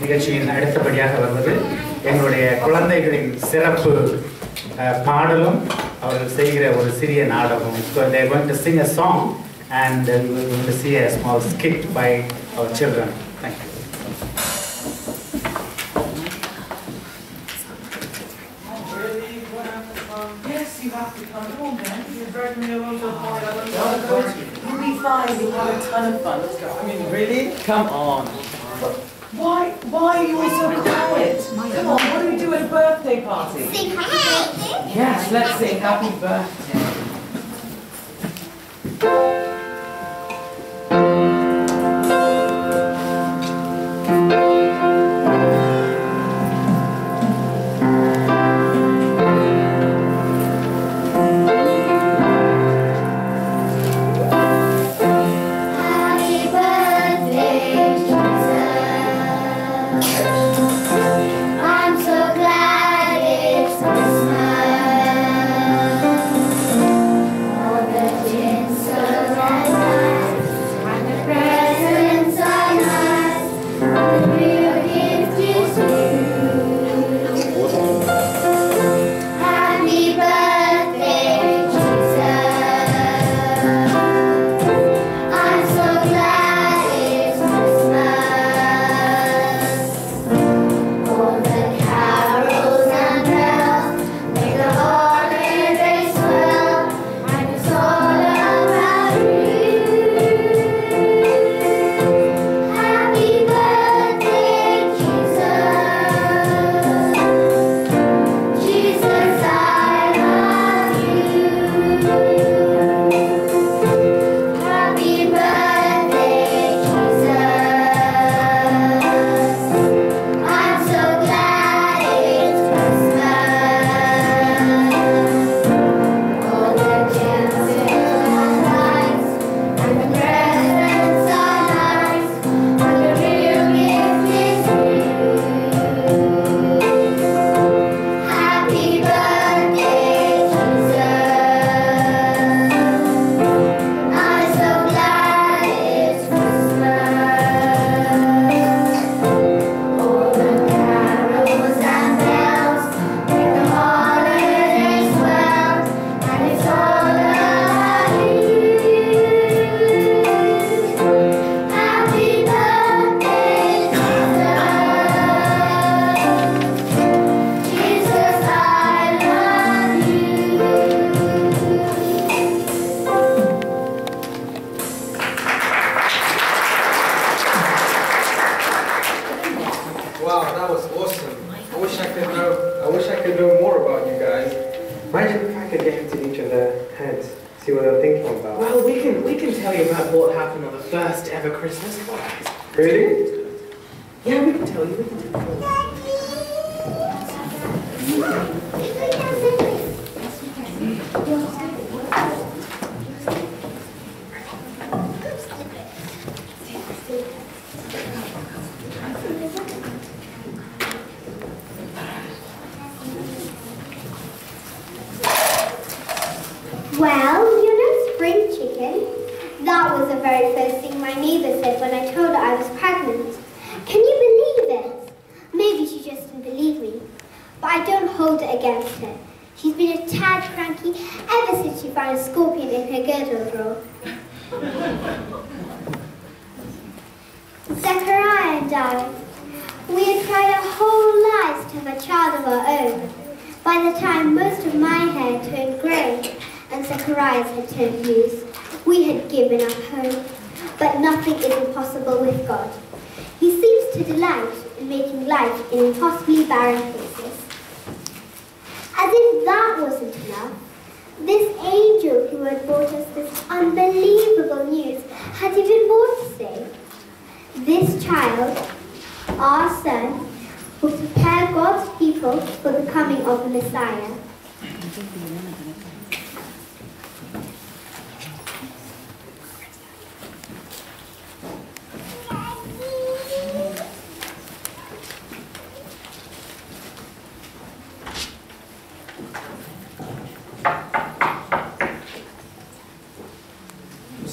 நிகழ்ச்சியின் அடுத்தபடியாக வருவது எங்களுடைய குழந்தைகளின் சிறப்பு பாடலும் அவர்கள் செய்கிற ஒரு சிறிய நாடகம். So they are going to sing a song and we are going to see a small skit by our children. Thank you. Yes, you have to come home then. You're dragging me along to the party. You'll be fine. You'll have a ton of fun. Let's go. I mean, really? Come on. Why are you all so quiet? Come on, what do we do at a birthday party? Sing happy birthday. Yes, let's sing happy birthday.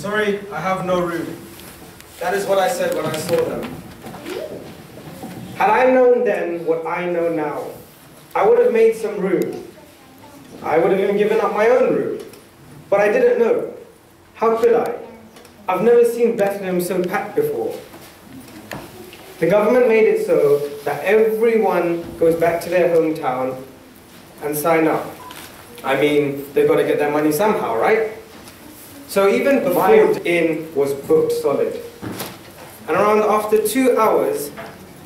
Sorry, I have no room. That is what I said when I saw them. Had I known then what I know now, I would have made some room. I would have even given up my own room. But I didn't know. How could I? I've never seen Bethlehem so packed before. The government made it so that everyone goes back to their hometown and sign up. I mean, they've got to get their money somehow, right? So even before in was booked solid. And around after 2 hours,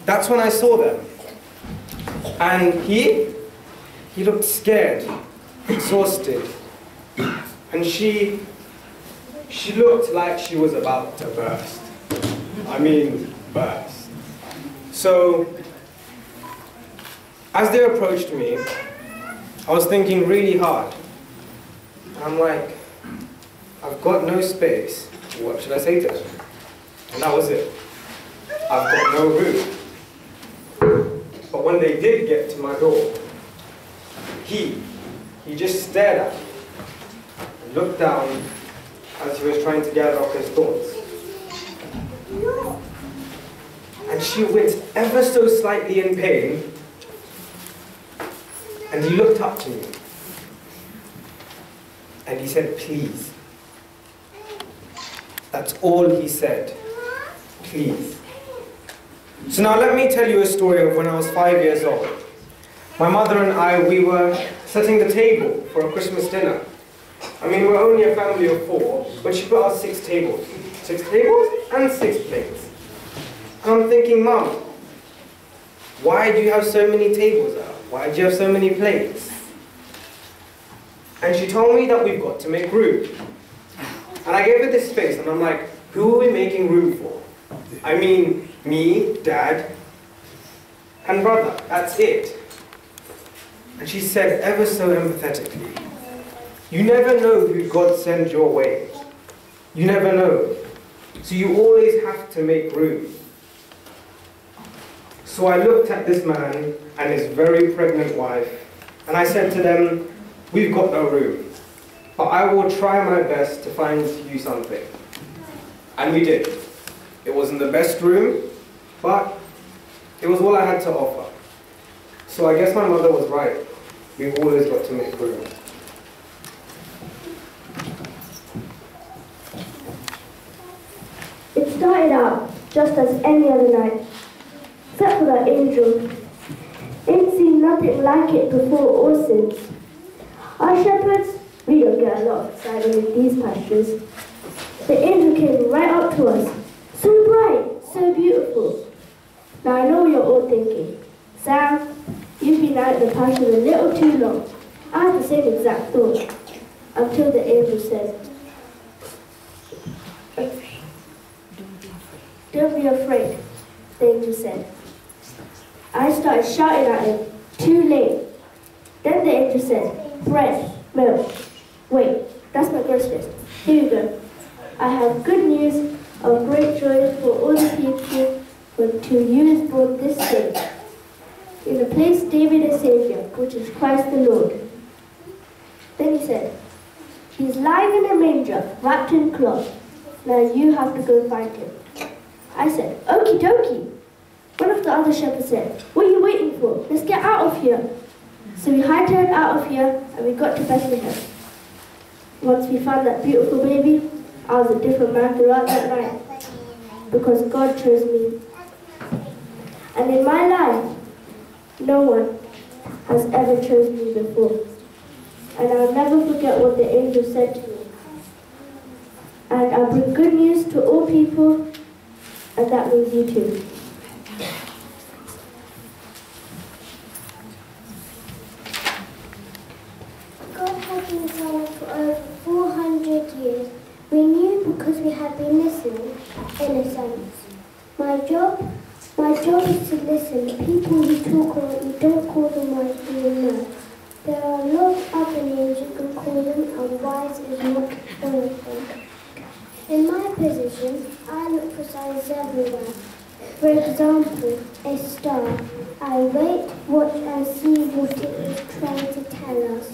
that's when I saw them. And he looked scared, exhausted. And she looked like she was about to burst. I mean, burst. So, as they approached me, I was thinking really hard. And I'm like, I've got no space. What should I say to them? And that was it. I've got no room. But when they did get to my door, he just stared at me and looked down as he was trying to gather up his thoughts. And she winced ever so slightly in pain, and he looked up to me. And he said, please. That's all he said. Please. So now let me tell you a story of when I was 5 years old. My mother and I, we were setting the table for a Christmas dinner. I mean, we're only a family of 4, but she put out 6 tables. 6 tables and 6 plates. And I'm thinking, Mom, why do you have so many tables out? Why do you have so many plates? And she told me that we've got to make room. And I gave her this face, and I'm like, who are we making room for? I mean, me, Dad, and brother, that's it. And she said ever so empathetically, you never know who God sends your way. You never know. So you always have to make room. So I looked at this man and his very pregnant wife, and I said to them, we've got no room, but I will try my best to find you something. And we did. It wasn't the best room, but it was all I had to offer. So I guess my mother was right. We've always got to make room. It started out just as any other night, except for that angel. Ain't seen nothing like it before or since. Our shepherds, we don't get a lot of excitement in these pastures. The angel came right up to us, so bright, so beautiful. Now I know you're all thinking, Sam, you've been out in the pasture a little too long. I had the same exact thought, until the angel said, don't be afraid, the angel said. I started shouting at him, too late. Then the angel said, bread, milk. Wait, that's my grocery list. Here you go. I have good news of great joy for all the people, for to you is born this day. In the place David is Saviour, which is Christ the Lord. Then he said, he's lying in a manger, wrapped in cloth. Now you have to go find him. I said, okie dokie. One of the other shepherds said, what are you waiting for? Let's get out of here. So we hightailed out of here and we got to Bethlehem. Once we found that beautiful baby, I was a different man throughout that night. Because God chose me. And in my life, no one has ever chosen me before. And I'll never forget what the angel said to me. And I bring good news to all people, and that means you too. God has been silent for over 400 years. We knew because we had been listening, in a sense. My job is to listen. People who talk or you don't call them wise, do you know? There are a lot of other names you can call them, and wise is not one of them. In my position, I look for signs everywhere. For example, a star. I wait, watch and see what it is trying to tell us.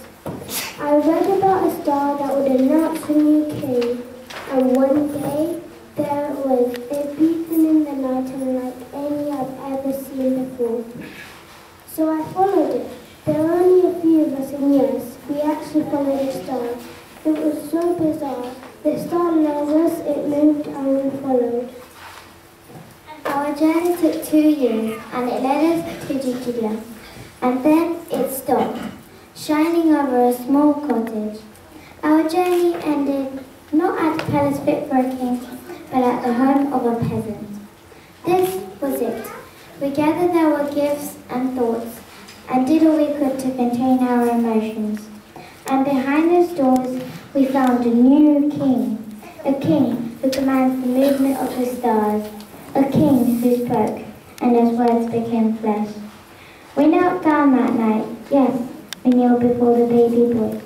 I read about a star that would announce a new king, and one day there was a beacon in the night unlike any I've ever seen before. before. So I followed it. There were only a few of us, and yes, we actually followed a star. It was so bizarre. The star led us, it moved, and we followed. Our journey took 2 years, and it led us to Judea. And then it stopped, shining over a small cottage. Our journey ended not at a palace fit for a king, but at the home of a peasant. This was it. We gathered our gifts and thoughts, and did all we could to contain our emotions. And behind those doors, we found a new king. A king who commands the movement of the stars. A king who spoke, and his words became flesh. We knelt down that night. Yes, we knelt before the baby boy.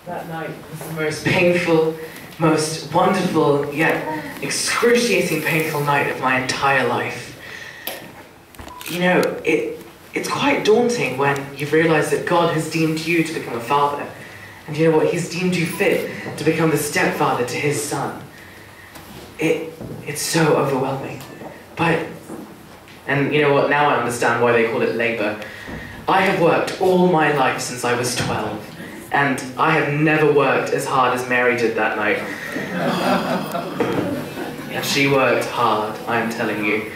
That night was the most painful, most wonderful, yet excruciating painful night of my entire life. You know, it's quite daunting when you've realised that God has deemed you to become a father. And you know what? He's deemed you fit to become the stepfather to his son. It's so overwhelming. And you know what? Now I understand why they call it labour. I have worked all my life since I was 12. And I have never worked as hard as Mary did that night. And she worked hard, I'm telling you.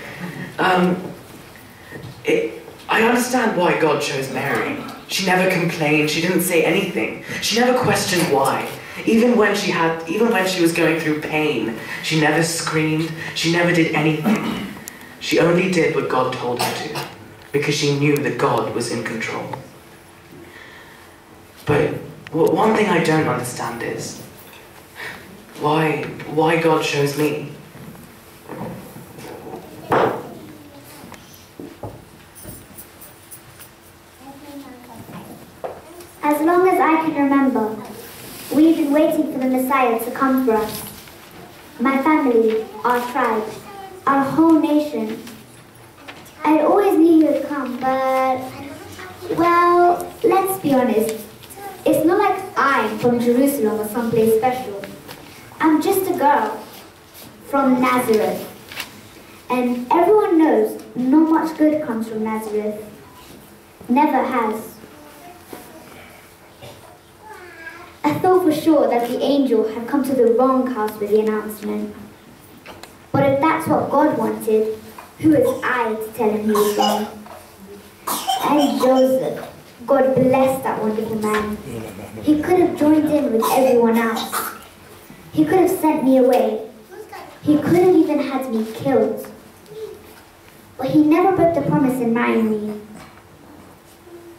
I understand why God chose Mary. She never complained, she didn't say anything. She never questioned why. Even when she was going through pain, she never screamed, she never did anything. She only did what God told her to, because she knew that God was in control. But one thing I don't understand is why God chose me. As long as I can remember, we've been waiting for the Messiah to come for us. My family, our tribe, our whole nation. I always knew he would come, but, well, let's be honest. It's not like I'm from Jerusalem or someplace special. I'm just a girl from Nazareth. And everyone knows not much good comes from Nazareth. Never has. I thought for sure that the angel had come to the wrong house with the announcement. But if that's what God wanted, who is I to tell him he was wrong? And Joseph, God bless that wonderful man. He could have joined in with everyone else. He could have sent me away. He could have even had me killed. But he never broke the promise in marrying me.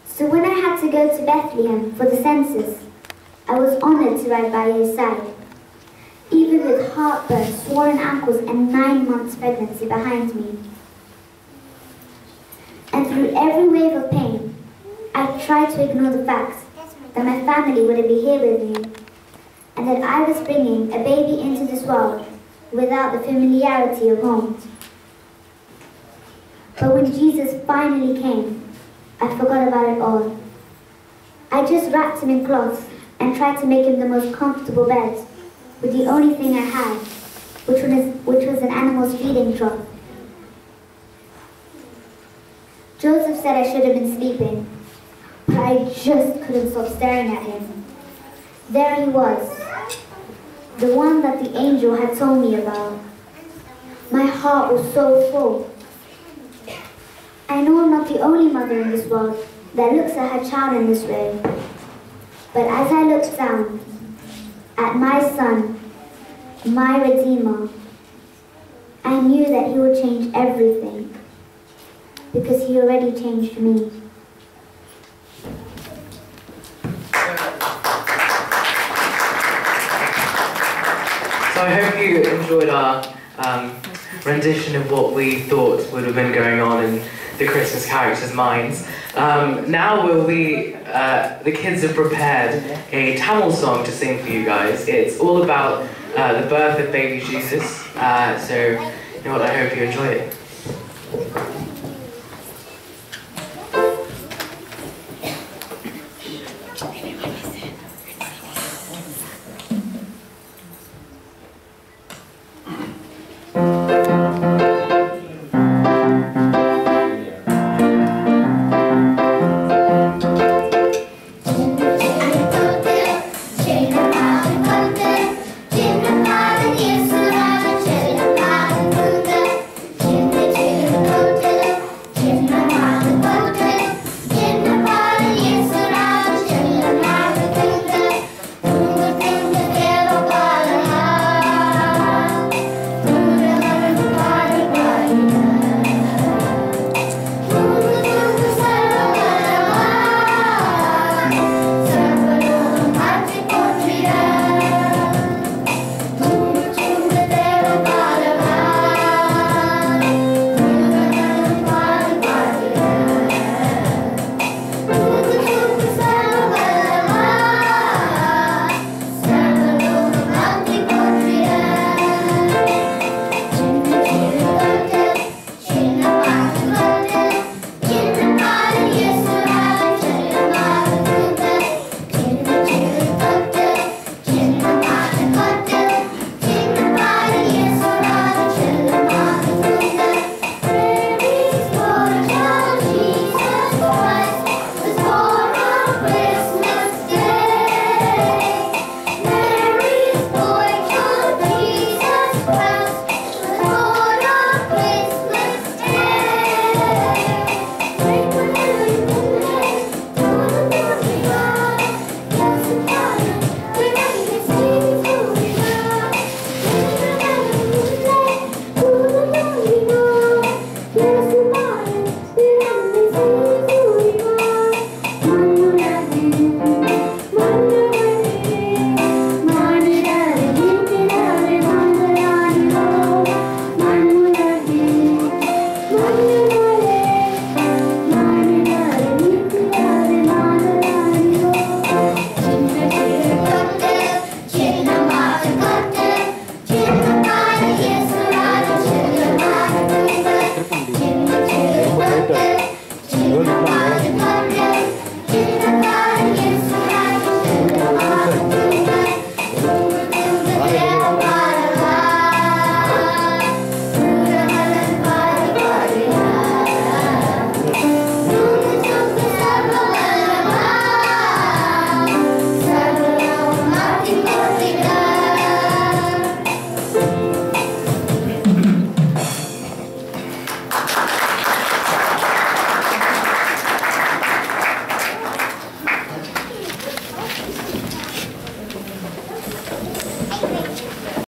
So when I had to go to Bethlehem for the census, I was honored to ride by his side, even with heartburn, swollen ankles, and 9 months pregnancy behind me. And through every wave of pain, I tried to ignore the fact that my family wouldn't be here with me, and that I was bringing a baby into this world without the familiarity of home. But when Jesus finally came, I forgot about it all. I just wrapped him in cloths and tried to make him the most comfortable bed with the only thing I had, which was an animal's feeding trough. Joseph said I should have been sleeping, but I just couldn't stop staring at him. There he was, the one that the angel had told me about. My heart was so full. I know I'm not the only mother in this world that looks at her child in this way. But as I looked down at my son, my Redeemer, I knew that he would change everything, because he already changed me. So I hope you enjoyed our rendition of what we thought would have been going on in the Christmas characters' minds. Now the kids have prepared a Tamil song to sing for you guys. It's all about the birth of baby Jesus. So, you know what, I hope you enjoy it.